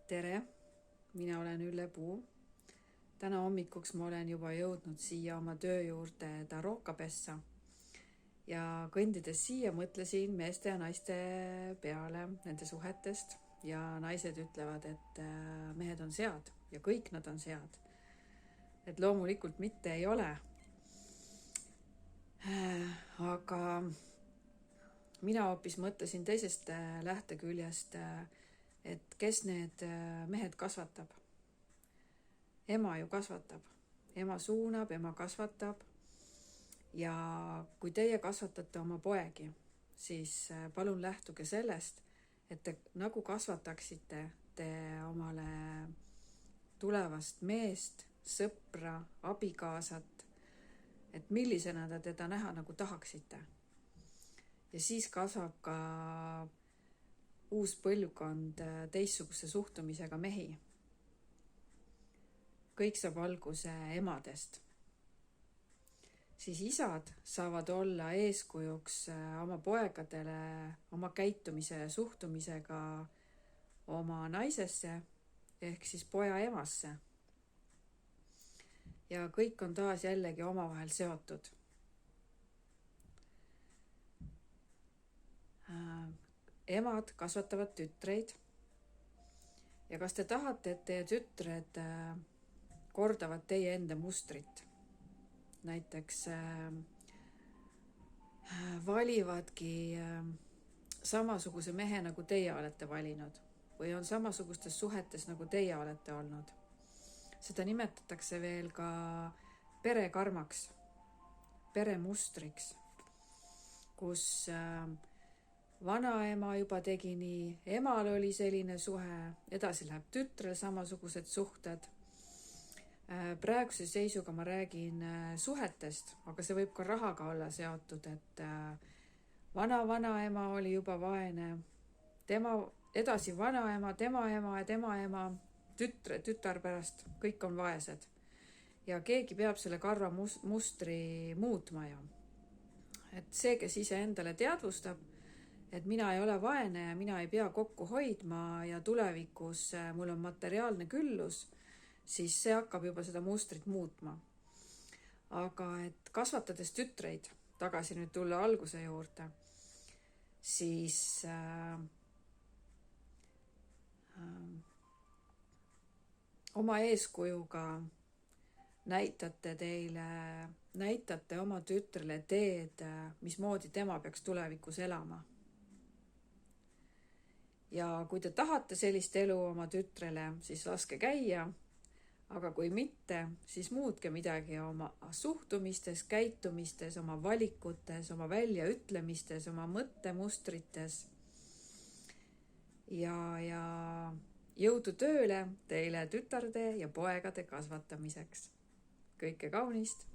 Tere, mina olen Ülle Puu. Täna hommikuks ma olen juba jõudnud siia oma töö juurde Tarokapessa ja kõndides siia mõtlesin meeste ja naiste peale, nende suhetest, ja naised ütlevad, et mehed on sead ja kõik nad on sead. Et loomulikult mitte ei ole. Aga mina hoopis mõtlesin teisest lähteküljest, et kes need mehed kasvatab. Ema ju kasvatab, ema suunab, ema kasvatab. Ja kui teie kasvatate oma poegi, siis palun lähtuge sellest, et te nagu kasvataksite te omale tulevast meest, sõpra, abikaasat, et millisena te teda näha nagu tahaksite. Ja siis kasvab ka uus põlvkond teistsuguse suhtumisega mehi. Kõik saab alguse emadest. Siis isad saavad olla eeskujuks oma poegadele, oma käitumise ja suhtumisega oma naisesse ehk siis poja emasse. Ja kõik on taas jällegi omavahel seotud. Emad kasvatavad tütreid. Ja kas te tahate, et teie tütred kordavad teie enda mustrit? Näiteks valivadki samasuguse mehe, nagu teie olete valinud, või on samasugustes suhetes, nagu teie olete olnud. Seda nimetatakse veel ka perekarmaks, peremustriks, kus vanaema juba tegi nii, emal oli selline suhe, edasi läheb tütrel samasugused suhted. Praeguse seisuga ma räägin suhetest, aga see võib ka rahaga olla seotud, et vanaema oli juba vaene, edasi vanaema, tema ema ja tema ema, tütar pärast, kõik on vaesed. Ja keegi peab selle karva mustri muutma ju. Et see, kes ise endale teadvustab, et mina ei ole vaene ja mina ei pea kokku hoidma ja tulevikus mul on materiaalne küllus, siis see hakkab juba seda mustrit muutma. Aga et kasvatades tütreid, tagasi nüüd tulla alguse juurde, siis oma eeskujuga näitate oma tütrele teed, mismoodi tema peaks tulevikus elama. Ja kui te tahate sellist elu oma tütrele, siis laske käia. Aga kui mitte, siis muutke midagi oma suhtumistes, käitumistes, oma valikutes, oma väljaütlemistes, oma mõttemustrites. Ja jõudu tööle teile tütarde ja poegade kasvatamiseks. Kõike kaunist!